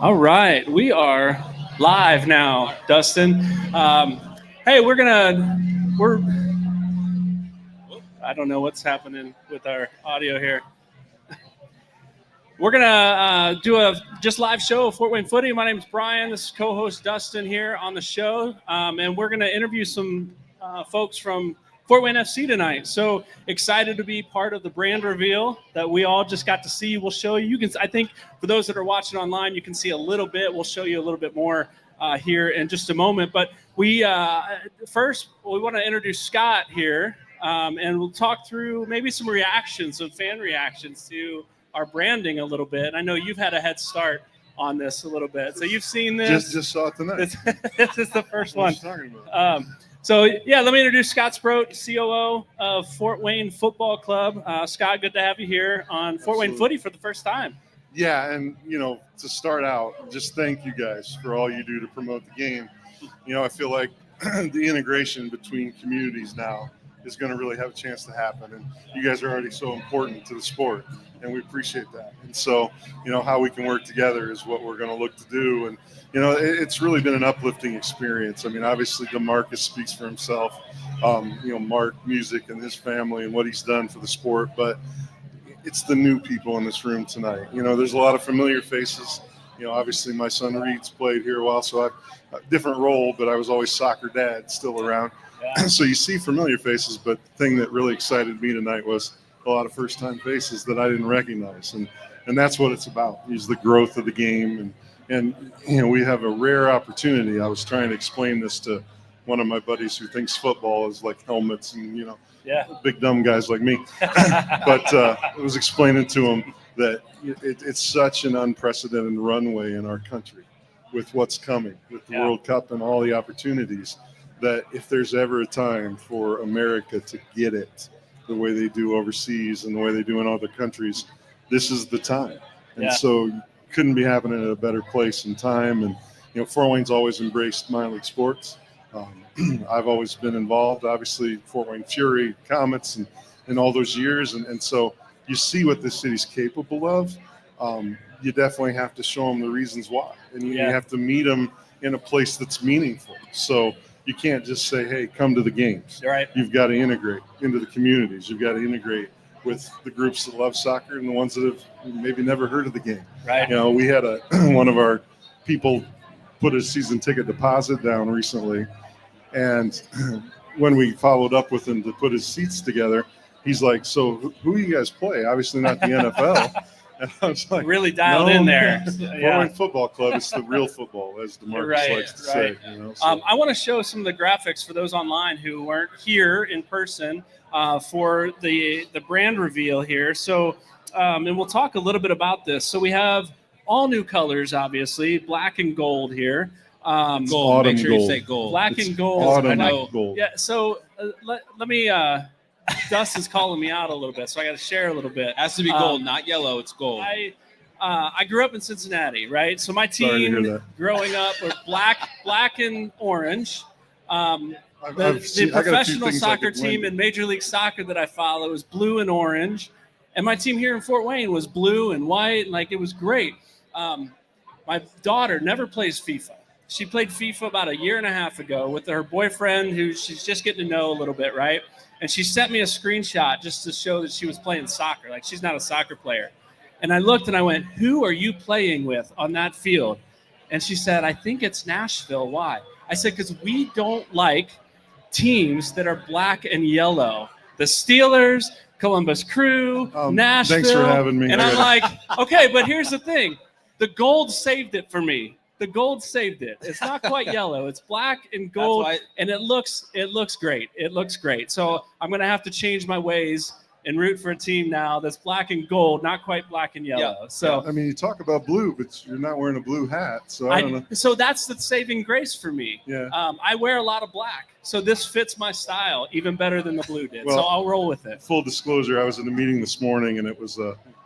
All right, we are live now, Dustin. Hey, we're. I don't know what's happening with our audio here. We're gonna do a just live show of Fort Wayne Footy. My name is Brian. This is co-host Dustin here on the show, and we're gonna interview some folks from Fort Wayne FC tonight. So excited to be part of the brand reveal that we all just got to see. We'll show you. I think for those that are watching online, you can see a little bit. We'll show you a little bit more here in just a moment. But we first we want to introduce Scott here, and we'll talk through maybe some reactions, some fan reactions to our branding a little bit. I know you've had a head start on this a little bit, so you've seen this. Just saw it tonight. This is the first one. What are you talking about? So, yeah, let me introduce Scott Sproat, COO of Fort Wayne Football Club. Scott, good to have you here on Fort Wayne Footy for the first time. Yeah, and, to start out, just thank you guys for all you do to promote the game. I feel like the integration between communities now is going to really have a chance to happen. And you guys are already so important to the sport, and we appreciate that. And so, how we can work together is what we're going to look to do. And, it's really been an uplifting experience. I mean, obviously, DeMarcus speaks for himself, Mark Music and his family and what he's done for the sport. But it's the new people in this room tonight. There's a lot of familiar faces. Obviously, my son Reed's played here a while, so I've a different role, but I was always soccer dad still around. Yeah. So you see familiar faces, but the thing that really excited me tonight was a lot of first-time faces that I didn't recognize. And that's what it's about, is the growth of the game. And we have a rare opportunity. I was trying to explain this to one of my buddies who thinks football is like helmets and, big dumb guys like me. But I was explaining to him that it's such an unprecedented runway in our country with what's coming, with the World Cup and all the opportunities, that if there's ever a time for America to get it the way they do overseas and the way they do in other countries, this is the time. And so couldn't be happening at a better place and time. And, Fort Wayne's always embraced minor league sports. I've always been involved, obviously, Fort Wayne Fury, Comets, and all those years. And so you see what this city's capable of. You definitely have to show them the reasons why. And you have to meet them in a place that's meaningful. So you can't just say, hey, come to the games. Right. You've got to integrate into the communities. You've got to integrate with the groups that love soccer and the ones that have maybe never heard of the game. Right. We had one of our people put a season ticket deposit down recently. And when we followed up with him to put his seats together, he's like, so who you guys play? Obviously not the NFL. And I was like, really dialed in there. Fort Wayne Football Club is the real football, as DeMarcus likes to say. So. I want to show some of the graphics for those online who weren't here in person for the brand reveal here. So, and we'll talk a little bit about this. So we have all new colors, obviously, black and gold here. Gold. Make sure you say gold. Black and gold. Autumn gold. Yeah. So let me. Dust is calling me out a little bit, so I got to share a little bit. It has to be gold, not yellow. It's gold. I grew up in Cincinnati, right? So my team growing up was black and orange. The professional soccer team in Major League Soccer that I follow is blue and orange, and my team here in Fort Wayne was blue and white. Like, it was great. My daughter never plays FIFA. She played FIFA about a year and a half ago with her boyfriend, who she's just getting to know a little bit, right? And she sent me a screenshot just to show that she was playing soccer. Like, she's not a soccer player. And I looked and I went, who are you playing with on that field? And she said, I think it's Nashville. Why? I said, because we don't like teams that are black and yellow. The Steelers, Columbus Crew, Nashville. Thanks for having me. And I'm like, okay, but here's the thing. The gold saved it for me. The gold saved it. It's not quite yellow. It's black and gold, and it looks great. It looks great. So I'm going to have to change my ways and root for a team now that's black and gold, not quite black and yellow. Yeah. So I mean, you talk about blue, but you're not wearing a blue hat. So I don't know. So that's the saving grace for me. Yeah. I wear a lot of black, so this fits my style even better than the blue did. Well, so I'll roll with it. Full disclosure, I was in a meeting this morning, and it was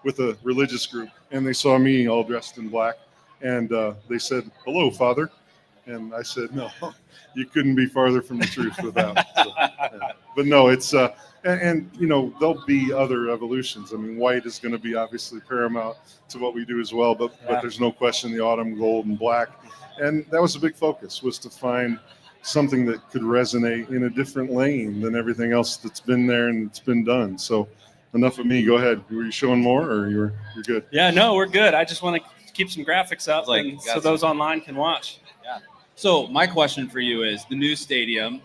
with a religious group, and they saw me all dressed in black. And they said, hello, Father. And I said, no, you couldn't be farther from the truth with that. So, yeah. But no, it's And there'll be other evolutions. I mean, white is going to be obviously paramount to what we do as well, but there's no question the autumn gold and black. And that was a big focus, was to find something that could resonate in a different lane than everything else that's been there and it's been done. So enough of me. Go ahead. Were you showing more, or you're good? Yeah, no, we're good. I just want to keep some graphics up so those online can watch. Yeah. So my question for you is the new stadium.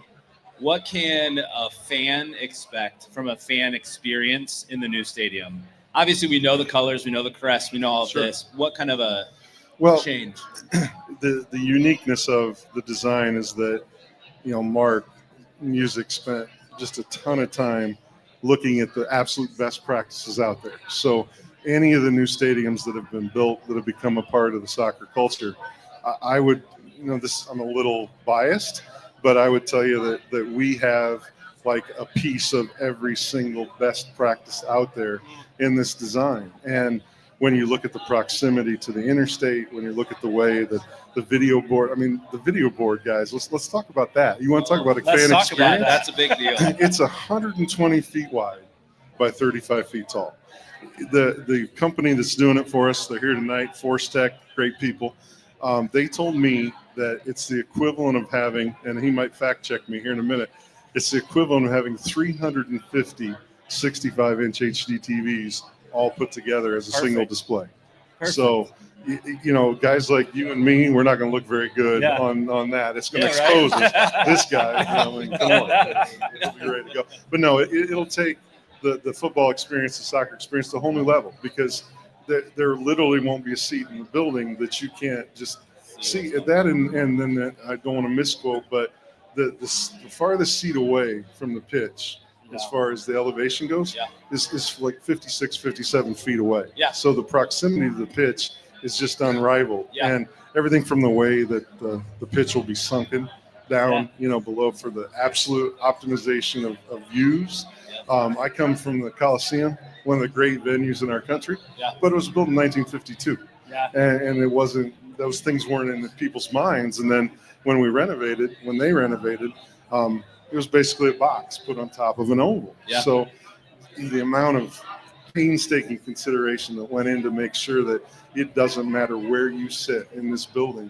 What can a fan expect from a fan experience in the new stadium? Obviously, we know the colors, we know the crest, we know all of this. What kind of a change? The uniqueness of the design is that, Mark Music spent just a ton of time looking at the absolute best practices out there. So any of the new stadiums that have been built that have become a part of the soccer culture, I would, I'm a little biased, but I would tell you that we have like a piece of every single best practice out there in this design. And when you look at the proximity to the interstate, when you look at the way that the video board, the video board, guys, let's talk about that. You want to talk about a fan experience? That's a big deal. It's 120 feet wide by 35 feet tall. The company that's doing it for us, they're here tonight, Force Tech, great people. They told me that it's the equivalent of having, and he might fact check me here in a minute, it's the equivalent of having 350 65-inch HD TVs all put together as a single display. Perfect. So, guys like you and me, we're not going to look very good on that. It's going to expose this guy. Come on. It'll be ready to go. But no, it'll take the football experience, the soccer experience to a whole new level, because there literally won't be a seat in the building that you can't just see that. And then I don't want to misquote, but the farthest seat away from the pitch, as far as the elevation goes, is like 56, 57 feet away. Yeah. So the proximity to the pitch is just unrivaled. Yeah. And everything from the way that the pitch will be sunken down, below for the absolute optimization of views. I come from the Coliseum, one of the great venues in our country, but it was built in 1952. Yeah. And it wasn't, those things weren't in the people's minds. And then when they renovated, it was basically a box put on top of an oval. Yeah. So the amount of painstaking consideration that went in to make sure that it doesn't matter where you sit in this building,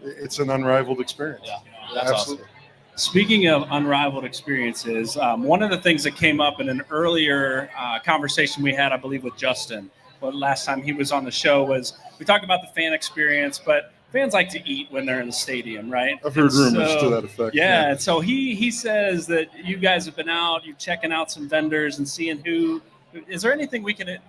it's an unrivaled experience. Yeah, that's absolutely awesome. Speaking of unrivaled experiences, one of the things that came up in an earlier conversation we had, I believe, with Justin, last time he was on the show, was we talked about the fan experience, but fans like to eat when they're in the stadium, right? I've heard rumors to that effect. Yeah, and so he says that you guys have been out, you're checking out some vendors and seeing who. Is there anything we can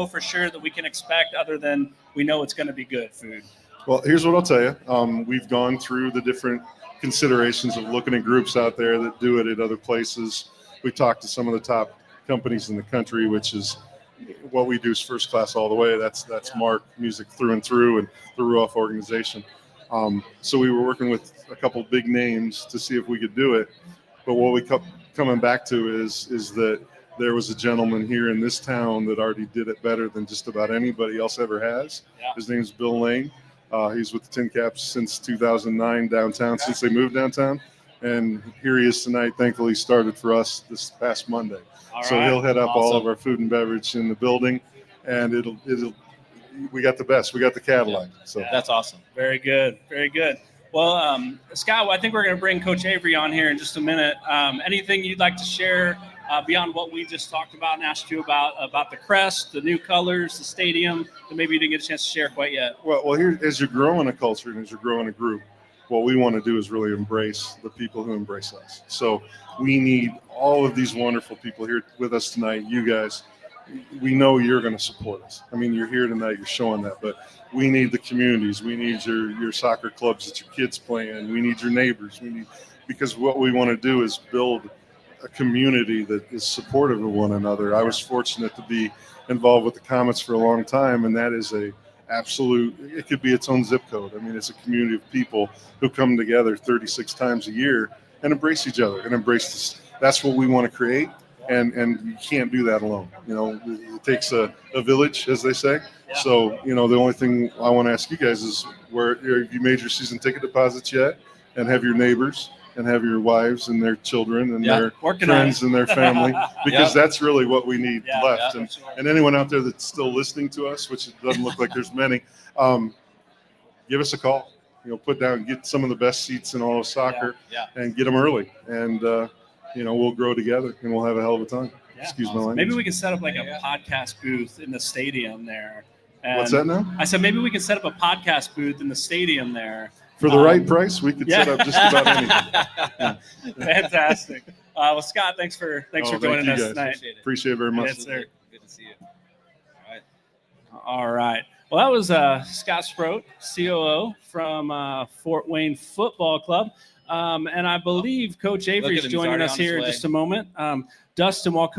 for sure that we can expect other than we know it's going to be good food? Well, here's what I'll tell you. We've gone through the different considerations of looking at groups out there that do it at other places. We talked to some of the top companies in the country, which is what we do is first class all the way. That's Mark Music through and through, and the Ruoff organization. So we were working with a couple big names to see if we could do it. But what we kept coming back to is that there was a gentleman here in this town that already did it better than just about anybody else ever has. Yeah. His name is Bill Lane. He's with the Tin Caps since 2009 downtown, since they moved downtown. And here he is tonight. Thankfully, he started for us this past Monday. So he'll head up all of our food and beverage in the building, and we got the best. We got the Cadillac. So that's awesome. Very good. Very good. Well, Scott, I think we're going to bring Coach Avery on here in just a minute. Anything you'd like to share beyond what we just talked about and asked you about the crest, the new colors, the stadium, that maybe you didn't get a chance to share quite yet? Well, here, as you're growing a culture and as you're growing a group, what we want to do is really embrace the people who embrace us. So we need all of these wonderful people here with us tonight. You guys, we know you're going to support us. I mean, you're here tonight, you're showing that, but we need the communities. We need your soccer clubs that your kids play in. We need your neighbors. Because what we want to do is build a community that is supportive of one another. I was fortunate to be involved with the Comets for a long time, and that is it could be its own zip code. I mean, it's a community of people who come together 36 times a year and embrace each other and embrace this. That's what we want to create, and you can't do that alone. It takes a village, as they say. Yeah. So, the only thing I want to ask you guys is, have you made your season ticket deposits yet? And have your neighbors and have your wives and their children and their Working friends and their family, because that's really what we need left. Yeah, and anyone out there that's still listening to us, which it doesn't look like there's many, give us a call. Put down, get some of the best seats in all of soccer, and get them early, and we'll grow together and we'll have a hell of a time. Yeah. Excuse my language. Maybe we can set up like a podcast booth in the stadium there. And what's that now? I said maybe we can set up a podcast booth in the stadium there. For the right price, we could set up just about anything. Fantastic. Well, Scott, thanks for joining us tonight. Appreciate it very much. Yes, sir. Good to see you. All right. Well, that was Scott Sproat, COO from Fort Wayne Football Club. And I believe Coach Avery is joining us here in just a moment. Dustin, while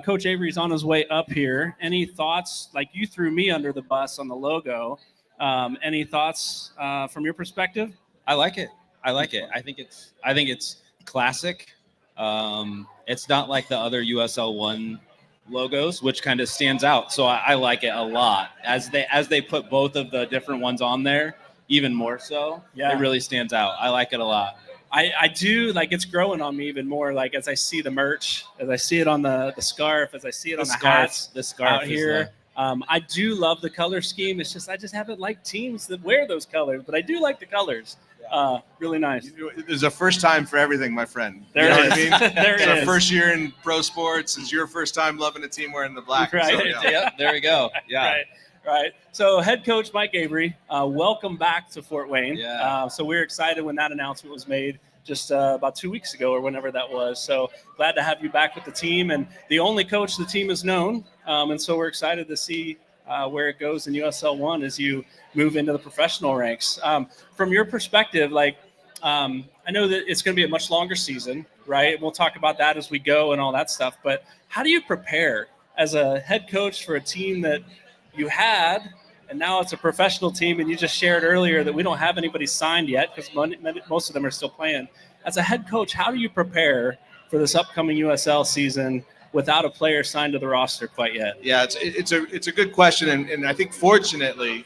Coach Avery's on his way up here, any thoughts? Like, you threw me under the bus on the logo. Any thoughts from your perspective? I like it. I think it's classic. It's not like the other USL One logos, which kind of stands out. So I like it a lot. As they put both of the different ones on there, even more so. Yeah, it really stands out. I like it a lot. I do, like, it's growing on me even more, like, as I see the merch, as I see it on the scarf, as I see it on the hats, the scarf out here. I do love the color scheme. It's just I just haven't liked teams that wear those colors, but I do like the colors. Really nice. There's a first time for everything, my friend. There you know is. What I mean? There it's is. our first year in pro sports. It's your first time loving a team wearing the black. Right. So, Yeah, there we go. Yeah. Right. So head coach Mike Avery, welcome back to Fort Wayne. Yeah. So we're excited when that announcement was made just about 2 weeks ago or whenever that was. So glad to have you back with the team, and the only coach the team has known. And so we're excited to see where it goes in USL One as you move into the professional ranks. From your perspective, like, I know that it's going to be a much longer season, right? We'll talk about that as we go and all that stuff. But how do you prepare as a head coach for a team that you had, and now it's a professional team, and you just shared earlier that we don't have anybody signed yet because most of them are still playing. As a head coach, how do you prepare for this upcoming USL season without a player signed to the roster quite yet? Yeah, it's a good question, and I think fortunately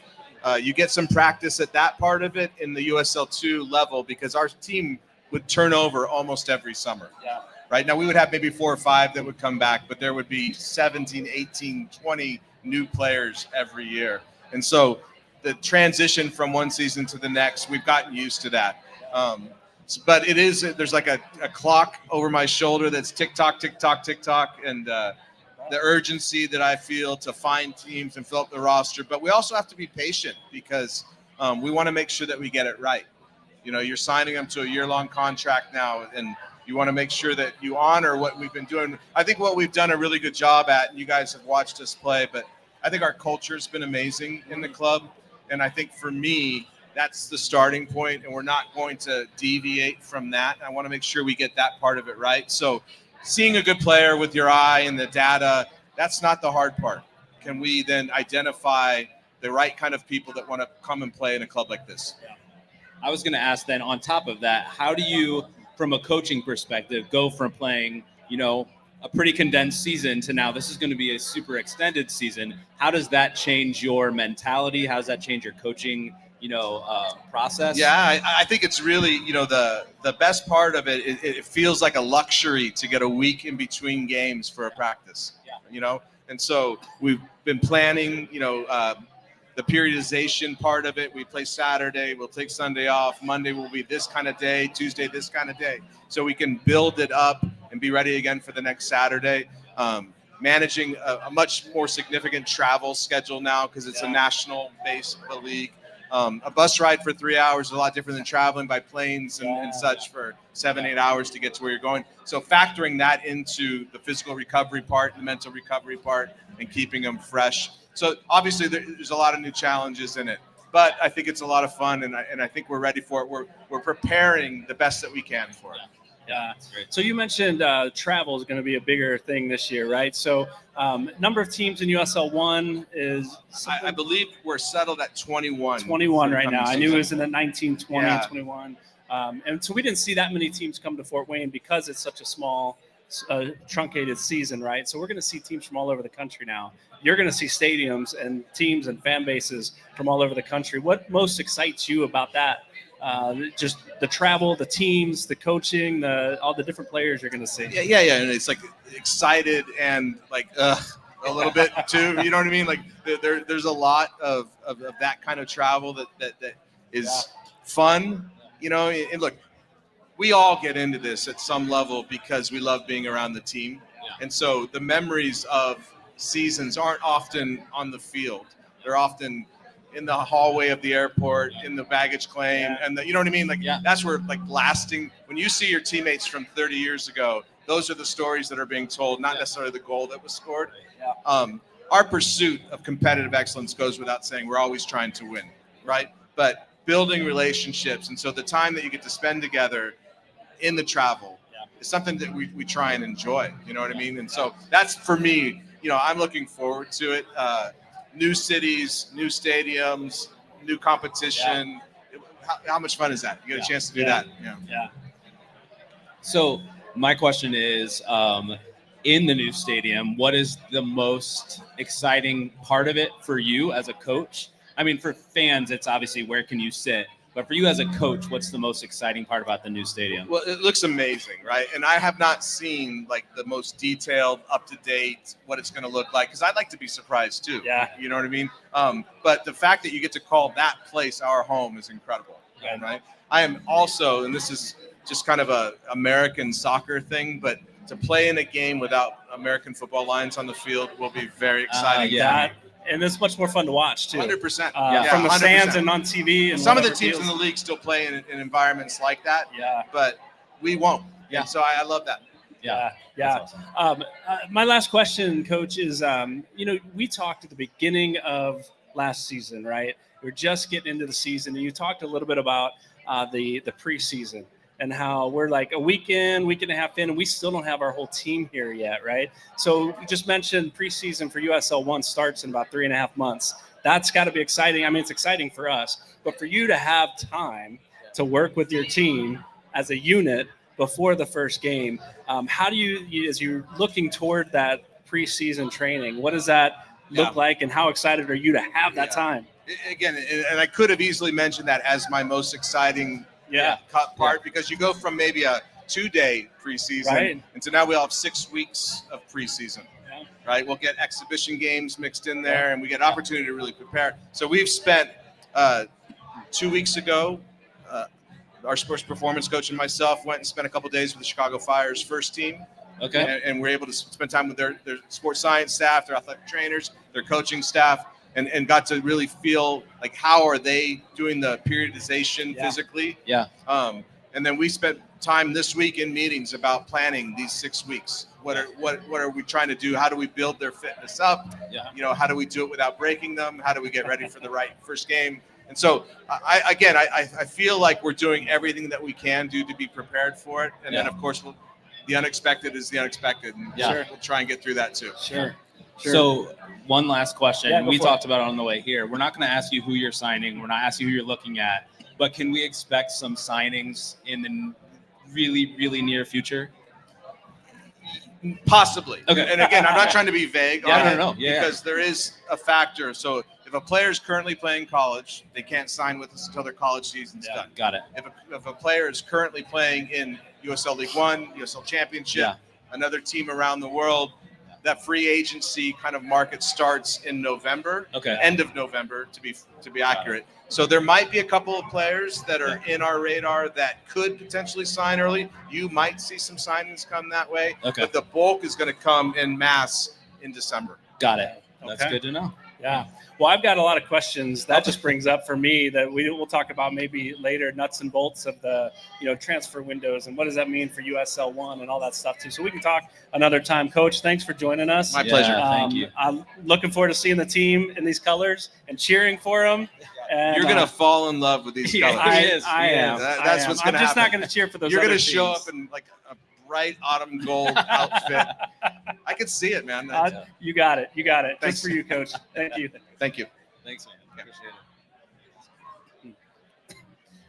you get some practice at that part of it in the USL 2 level, because our team would turn over almost every summer. Yeah. Right now we would have maybe 4 or 5 that would come back, but there would be 17, 18, 20 new players every year. And so the transition from one season to the next, we've gotten used to that. But there's like a clock over my shoulder that's tick tock, tick tock, tick tock, and the urgency that I feel to find teams and fill up the roster. But we also have to be patient, because we want to make sure that we get it right. You're signing them to a year-long contract now, and you want to make sure that you honor what we've been doing. I think what we've done a really good job at, and you guys have watched us play, but I think our culture has been amazing in the club. And I think for me, that's the starting point, and we're not going to deviate from that. I want to make sure we get that part of it right. So seeing a good player with your eye and the data, that's not the hard part. Can we then identify the right kind of people that want to come and play in a club like this? I was going to ask then, on top of that, how do you, from a coaching perspective, go from playing, a pretty condensed season to now this is going to be a super extended season? How does that change your mentality? How does that change your coaching, process? Yeah, I think it's really, the best part of it, it feels like a luxury to get a week in between games for a practice, And so we've been planning, the periodization part of it. We play Saturday, we'll take Sunday off. Monday will be this kind of day, Tuesday, this kind of day. So we can build it up and be ready again for the next Saturday. Managing a much more significant travel schedule now, because it's a national base of the league. A bus ride for 3 hours is a lot different than traveling by planes and such for 7-8 hours to get to where you're going. So factoring that into the physical recovery part, the mental recovery part, and keeping them fresh. So obviously there's a lot of new challenges in it, but I think it's a lot of fun, and I think we're ready for it. We're preparing the best that we can for it. Yeah. So you mentioned travel is going to be a bigger thing this year, right? So number of teams in USL 1 is... I believe we're settled at 21. 21 right now. Season. I knew it was in the 19, 20, yeah. 21. And so we didn't see that many teams come to Fort Wayne because it's such a small, truncated season, right? So we're going to see teams from all over the country now. You're going to see stadiums and teams and fan bases from all over the country. What most excites you about that just the travel, the teams, the coaching, all the different players you're going to see. Yeah. And it's like excited and like a little bit too. You know what I mean? Like there's a lot of that kind of travel that is fun. You know, and look, we all get into this at some level because we love being around the team. Yeah. And so the memories of seasons aren't often on the field. They're often in the hallway of the airport, in the baggage claim, and you know what I mean? Like that's where like lasting. When you see your teammates from 30 years ago, those are the stories that are being told, not necessarily the goal that was scored. Our pursuit of competitive excellence goes without saying. We're always trying to win, right? But building relationships, and so the time that you get to spend together in the travel is something that we try and enjoy. You know what I mean? And so that's for me. You know, I'm looking forward to it. New cities, new stadiums, new competition. How much fun is that? You get a chance to do that. Yeah. So my question is, in the new stadium, what is the most exciting part of it for you as a coach? I mean, for fans, it's obviously where can you sit? But for you as a coach, what's the most exciting part about the new stadium? Well, it looks amazing, right? And I have not seen like the most detailed, up-to-date, what it's going to look like, because I'd like to be surprised too. Yeah. You know what I mean? But the fact that you get to call that place our home is incredible, right? I am also, and this is just kind of a American soccer thing, but to play in a game without American football lines on the field will be very exciting. And it's much more fun to watch too. 100%. From the 100%. stands and on TV. And some of the teams in the league still play in environments like that. Yeah. But we won't. Yeah. And so I love that. Yeah. That's awesome. My last question, Coach, is we talked at the beginning of last season, right? We're just getting into the season, and you talked a little bit about the preseason and how we're like a week and a half in, and we still don't have our whole team here yet, right? So you just mentioned preseason for USL 1 starts in about 3.5 months. That's got to be exciting. I mean, it's exciting for us, but for you to have time to work with your team as a unit before the first game, how do you, as you're looking toward that preseason training, what does that look like, and how excited are you to have that time? Again, and I could have easily mentioned that as my most exciting part, because you go from maybe a 2-day preseason, and so now we'll have 6 weeks of preseason, right? We'll get exhibition games mixed in there, and we get opportunity to really prepare. So we've spent 2 weeks ago, our sports performance coach and myself went and spent a couple days with the Chicago Fire's first team. Okay. And we're able to spend time with their sports science staff, their athletic trainers, their coaching staff, and got to really feel like how are they doing the periodization physically. Yeah. And then we spent time this week in meetings about planning these 6 weeks. What are we trying to do? How do we build their fitness up? Yeah. You know, how do we do it without breaking them? How do we get ready for the right first game? And so, I feel like we're doing everything that we can do to be prepared for it. And then, of course, the unexpected is the unexpected. And we'll try and get through that too. Sure. So one last question. Yeah, we talked about it on the way here. We're not going to ask you who you're signing. We're not asking who you're looking at. But can we expect some signings in the really, really near future? Possibly. Okay. And again, I'm not trying to be vague on it because there is a factor. So if a player is currently playing college, they can't sign with us until their college season's done. Got it. If a player is currently playing in USL League One, USL Championship, another team around the world, that free agency kind of market starts in November, end of November to be accurate. So there might be a couple of players that are in our radar that could potentially sign early. You might see some signings come that way, but the bulk is going to come in mass in December. Got it. That's good to know. Yeah. Well, I've got a lot of questions. That just brings up for me that we'll talk about maybe later, nuts and bolts of the transfer windows and what does that mean for USL 1 and all that stuff too. So we can talk another time. Coach, thanks for joining us. My pleasure. Thank you. I'm looking forward to seeing the team in these colors and cheering for them. And, you're gonna fall in love with these colors. I am. That's what's gonna happen. I'm just not gonna cheer for those. You're gonna other show teams. up in like a bright autumn gold outfit. I can see it, man. You got it. Thanks. Just for you, Coach. Thank you. Thank you. Thanks, man. Appreciate it.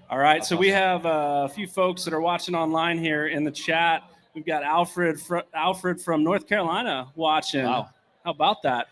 All right, so we have a few folks that are watching online here in the chat. We've got Alfred from North Carolina watching. Wow. How about that?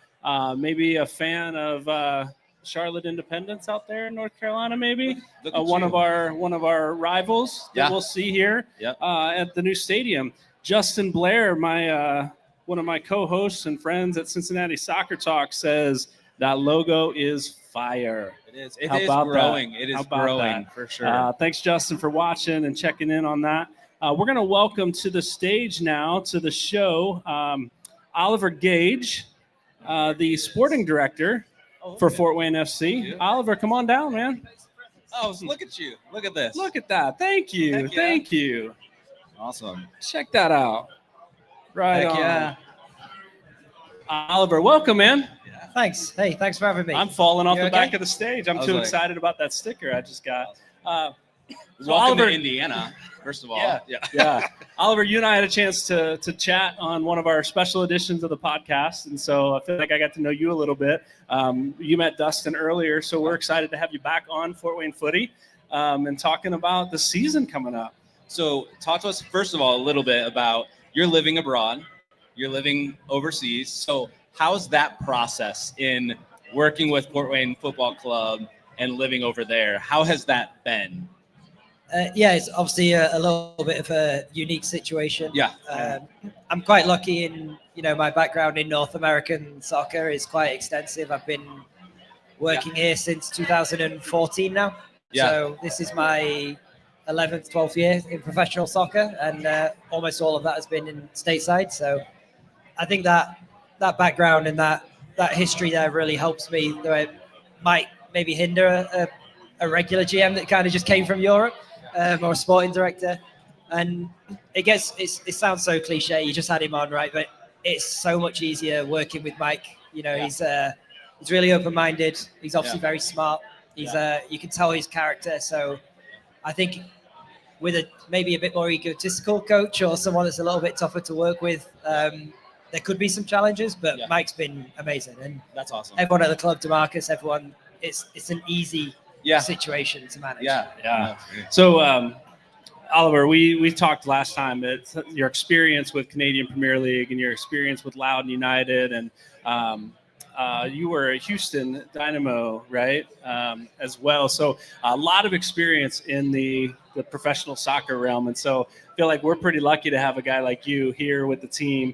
Maybe a fan of Charlotte Independence out there in North Carolina, maybe Look at one you. of our rivals that we'll see here at the new stadium. Justin Blair, my one of my co-hosts and friends at Cincinnati Soccer Talk, says that logo is fire. It is. It is growing. It is growing for sure. Thanks, Justin, for watching and checking in on that. We're going to welcome to the stage now, to the show, Oliver Gage, the sporting director for Fort Wayne FC. Oliver, come on down, man. Oh, look at you. Look at this. Look at that. Thank you. Heck yeah. Thank you. Awesome. Check that out. Right Heck on. yeah. Oliver, welcome, man. Thanks. Hey, thanks for having me. I'm falling off You the okay? back of the stage. I'm too excited about that sticker I just got. Welcome Oliver, to Indiana, first of all. Yeah. Oliver, you and I had a chance to chat on one of our special editions of the podcast, and so I feel like I got to know you a little bit. You met Dustin earlier, so we're excited to have you back on Fort Wayne Footy and talking about the season coming up. So talk to us, first of all, a little bit about you're living abroad. You're living overseas. So how's that process in working with Fort Wayne Football Club and living over there? How has that been? It's obviously a little bit of a unique situation. I'm quite lucky in, my background in North American soccer is quite extensive. I've been working here since 2014 now. So this is my 11th, 12th year in professional soccer, and almost all of that has been in stateside. So I think that background and that history there really helps me, though it might maybe hinder a regular GM that kind of just came from Europe. Or a sporting director, and it sounds so cliche. You just had him on, right? But it's so much easier working with Mike. He's really open-minded. He's obviously very smart. He's you can tell his character. So I think with maybe a bit more egotistical coach or someone that's a little bit tougher to work with, there could be some challenges. But Mike's been amazing, and that's awesome. Everyone at the club, DeMarcus, everyone, it's an easy situation to manage. So, Oliver, we talked last time that your experience with Canadian Premier League and your experience with Loudoun United, and you were at Houston Dynamo, right, as well. So a lot of experience in the professional soccer realm. And so I feel like we're pretty lucky to have a guy like you here with the team,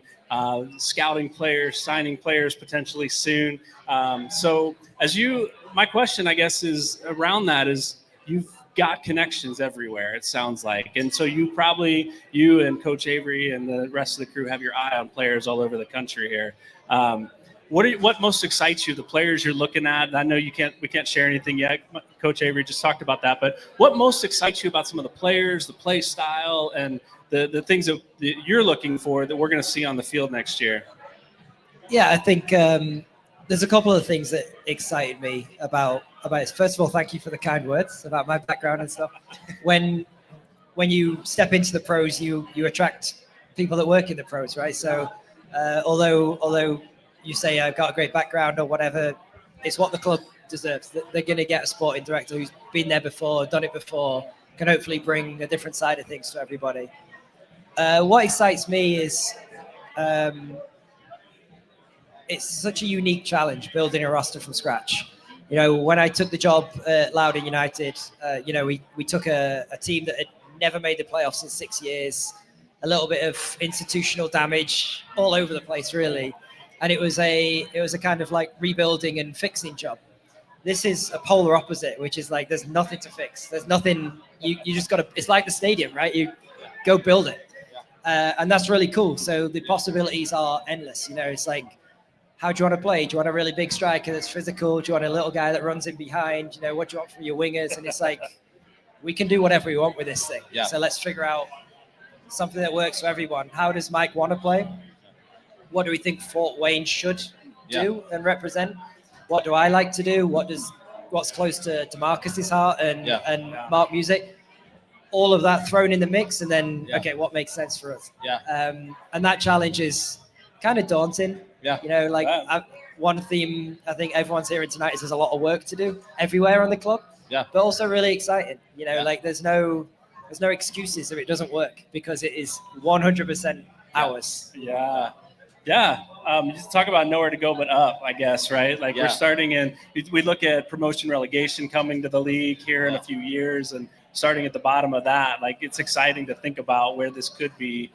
scouting players, signing players potentially soon. My question, I guess, is around that is you've got connections everywhere, it sounds like. And so you and Coach Avery and the rest of the crew have your eye on players all over the country here. What most excites you, the players you're looking at? I know we can't share anything yet. Coach Avery just talked about that, but what most excites you about some of the players, the play style, and the things that you're looking for that we're going to see on the field next year? Yeah, I think there's a couple of things that excited me about it. First of all, thank you for the kind words about my background and stuff. When you step into the pros, you attract people that work in the pros, right? So although you say I've got a great background or whatever, it's what the club deserves. They're going to get a sporting director who's been there before, done it before, can hopefully bring a different side of things to everybody. What excites me is it's such a unique challenge building a roster from scratch. When I took the job at Loudoun United, we took a team that had never made the playoffs in 6 years, a little bit of institutional damage all over the place, really. And it was a kind of like rebuilding and fixing job. This is a polar opposite, which is like, there's nothing to fix. There's nothing, you just got to, it's like the stadium, right? You go build it. And that's really cool. So the possibilities are endless. It's like, how do you want to play? Do you want a really big striker that's physical? Do you want a little guy that runs in behind? What do you want from your wingers? And it's like, we can do whatever we want with this thing. So let's figure out something that works for everyone. How does Mike want to play? What do we think Fort Wayne should do and represent? What do I like to do? What's close to Marcus's heart and Mark music? All of that thrown in the mix, and then what makes sense for us? And that challenge is kind of daunting. One theme I think everyone's hearing tonight is there's a lot of work to do everywhere on the club. But also really exciting. Like there's no excuses if it doesn't work, because it is 100% ours. Yeah. Just talk about nowhere to go but up, I guess, right? Like we're starting in, we look at promotion relegation coming to the league here in a few years and starting at the bottom of that. Like it's exciting to think about where this could be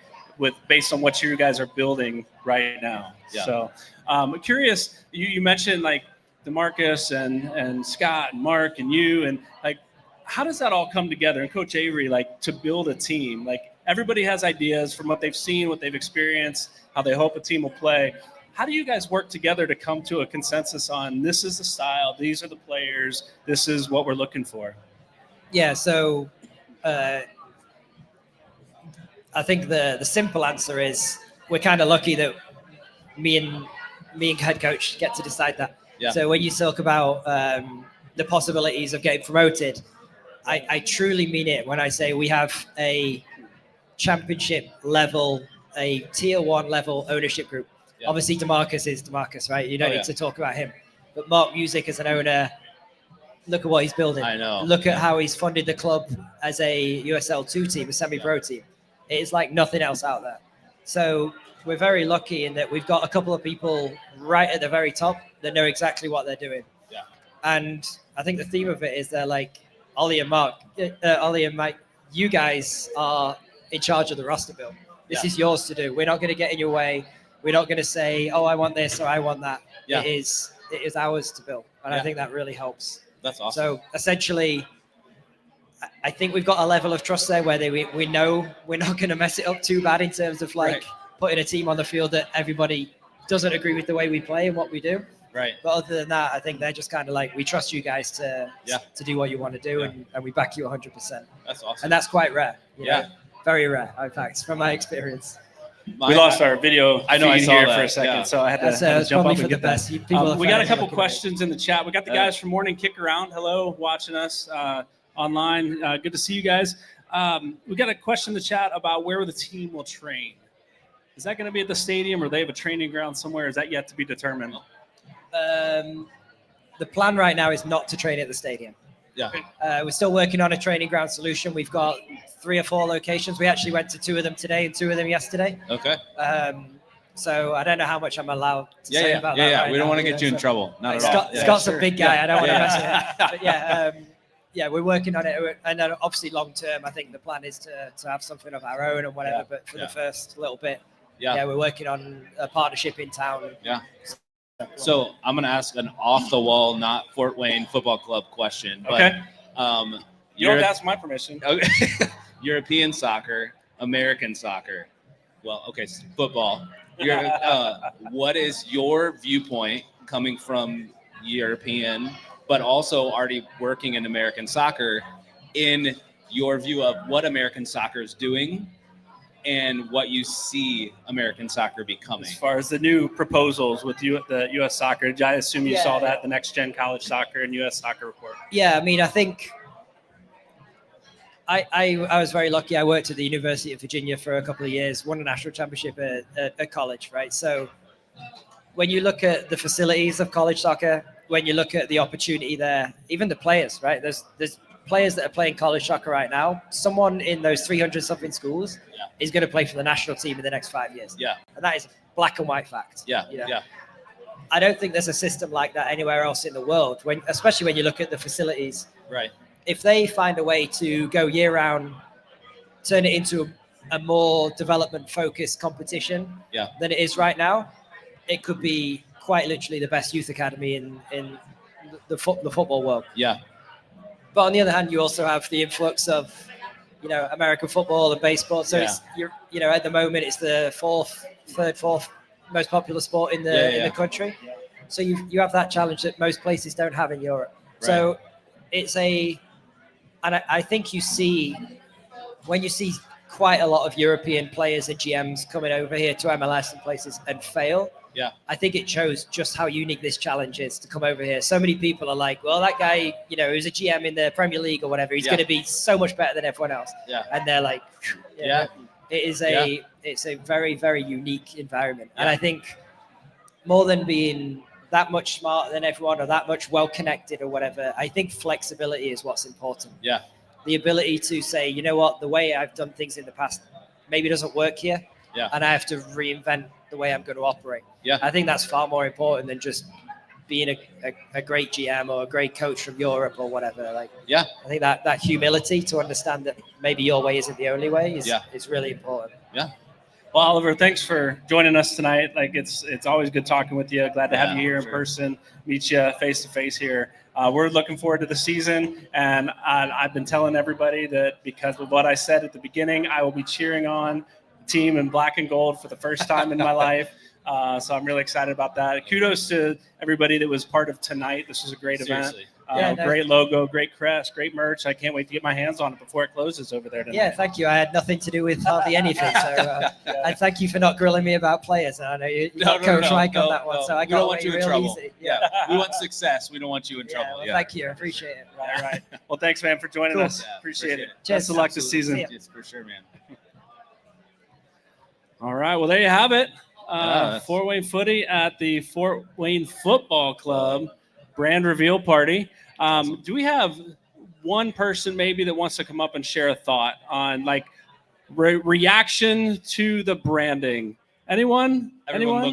based on what you guys are building right now. Yeah. So I'm curious, you mentioned like DeMarcus and Scott and Mark and you, and like, how does that all come together? And Coach Avery, like to build a team, like everybody has ideas from what they've seen, what they've experienced, how they hope a team will play. How do you guys work together to come to a consensus on this is the style, these are the players, this is what we're looking for? Yeah, so I think the simple answer is we're kind of lucky that me and head coach get to decide that. Yeah. So when you talk about the possibilities of getting promoted, I truly mean it when I say we have a championship level, a tier 1 level ownership group. Yeah. Obviously, DeMarcus is DeMarcus, right? You don't need to talk about him. But Mark Music as an owner, look at what he's building. I know. Look at how he's funded the club as a USL 2 team, a semi-pro team. It is like nothing else out there. So we're very lucky in that we've got a couple of people right at the very top that know exactly what they're doing. Yeah. And I think the theme of it is they're like, Ollie and Mike, you guys are in charge of the roster build. This is yours to do. We're not going to get in your way. We're not going to say, oh, I want this or I want that. Yeah. It is ours to build. And I think that really helps. That's awesome. So essentially, I think we've got a level of trust there where we know we're not going to mess it up too bad in terms of like putting a team on the field that everybody doesn't agree with the way we play and what we do. Right. But other than that, I think they're just kind of like, we trust you guys to do what you want to do, and we back you 100%. That's awesome. And that's quite rare. You know? Very rare, in fact, from my experience. We lost our video I know, I feed saw here that. for a second, so I had to That's jump probably up for and the get best. that. We got a couple questions in the chat. We got the guys from Morning Kick Around. Hello, watching us online. Good to see you guys. We got a question in the chat about where the team will train. Is that going to be at the stadium, or they have a training ground somewhere? Is that yet to be determined? The plan right now is not to train at the stadium. Yeah. We're still working on a training ground solution. We've got 3 or 4 locations. We actually went to 2 of them today and 2 of them yesterday. Okay. So I don't know how much I'm allowed to say about that. Yeah, right we don't now, want to get you in trouble. Not at all. Scott's a big guy. I don't want to mess with him. But we're working on it. And then obviously long term, I think the plan is to have something of our own and whatever. Yeah. But for the first little bit, we're working on a partnership in town. Yeah. So I'm going to ask an off-the-wall, not Fort Wayne Football Club question. But, okay. You don't have to ask my permission. Okay. European soccer, American soccer. Well, okay, football. What is your viewpoint coming from European, but also already working in American soccer, in your view of what American soccer is doing and what you see American soccer becoming? As far as the new proposals with the U.S. soccer, I assume you saw that, the Next Gen College Soccer and U.S. Soccer Report. Yeah, I mean, I think I was very lucky. I worked at the University of Virginia for a couple of years, won a national championship at college, right? So when you look at the facilities of college soccer, when you look at the opportunity there, even the players, right? There's players that are playing college soccer right now. Someone in those 300-something schools is going to play for the national team in the next 5 years. Yeah. And that is black and white fact. Yeah, you know? yeah. I don't think there's a system like that anywhere else in the world, especially when you look at the facilities. Right. If they find a way to go year-round, turn it into a more development-focused competition than it is right now, it could be quite literally the best youth academy in the football world. Yeah. But on the other hand, you also have the influx of, American football and baseball. So it's at the moment it's the third, fourth most popular sport in the country. So you have that challenge that most places don't have in Europe. Right. So it's and I think you see when you see quite a lot of European players and GMs coming over here to MLS and places and fail. Yeah, I think it shows just how unique this challenge is to come over here. So many people are like, well, that guy, who's a GM in the Premier League or whatever, he's going to be so much better than everyone else. Yeah. And they're like, it's a very, very unique environment. Yeah. And I think more than being that much smarter than everyone or that much well-connected or whatever, I think flexibility is what's important. Yeah. The ability to say, you know what, the way I've done things in the past maybe doesn't work here. Yeah. And I have to reinvent the way I'm going to operate. Yeah. I think that's far more important than just being a great GM or a great coach from Europe or whatever. Like, Yeah. I think that humility to understand that maybe your way isn't the only way is really important. Yeah. Well, Oliver, thanks for joining us tonight. Like it's always good talking with you. Glad to have you here in person, meet you face to face here. We're looking forward to the season, and I've been telling everybody that because of what I said at the beginning, I will be cheering on the team in black and gold for the first time in my life. So I'm really excited about that. Kudos to everybody that was part of tonight. This was a great event. Great logo, great crest, great merch. I can't wait to get my hands on it before it closes over there tonight. Yeah, thank you. I had nothing to do with hardly anything. So and thank you for not grilling me about players. I know you got Coach Mike on that one, so I got away real easy. Yeah, we want success. We don't want you in trouble. Well, thank you. I appreciate it. All right. Well, thanks, man, for joining us. Appreciate it. Best of luck this season. It's for sure, man. All right. Well, there you have it. Fort Wayne Footy at the Fort Wayne Football Club brand reveal party. Do we have one person maybe that wants to come up and share a thought on like reaction to the branding? Anyone?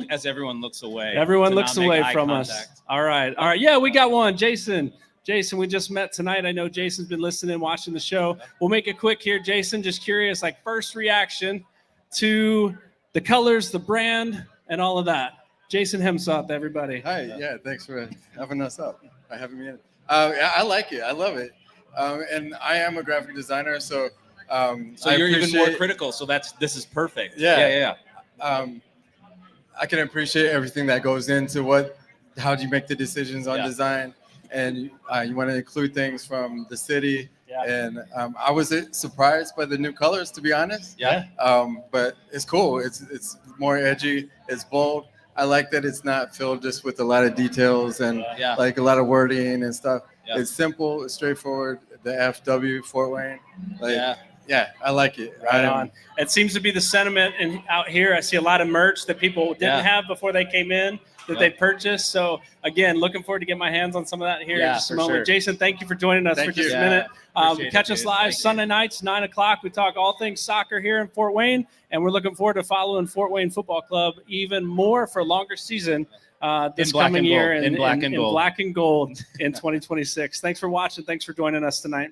As everyone looks away. Everyone looks away from us. All right. Yeah, we got one. Jason, we just met tonight. I know Jason's been listening, watching the show. We'll make it quick here. Jason, just curious, like first reaction to the colors, the brand, and all of that. Jason Hemsoth, everybody. Hi. Yeah. Thanks for having us up. Having me in. Yeah, I like it. I love it. And I am a graphic designer, so you're even more critical. So this is perfect. Yeah. I can appreciate everything that goes into how do you make the decisions on design, and you want to include things from the city. Yeah. And I was surprised by the new colors, to be honest. Yeah. But it's cool. It's more edgy. It's bold. I like that it's not filled just with a lot of details and like a lot of wording and stuff. Yeah. It's simple, it's straightforward. The FW Fort Wayne. Yeah, I like it. Right on. It seems to be the sentiment out here. I see a lot of merch that people didn't have before they came in that they purchased. So again, looking forward to get my hands on some of that here in just a moment. Sure. Jason, thank you for joining us for just a minute. Catch us live Sunday nights, 9:00. We talk all things soccer here in Fort Wayne, and we're looking forward to following Fort Wayne Football Club even more for a longer season this coming year in black and gold in 2026. Thanks for watching. Thanks for joining us tonight.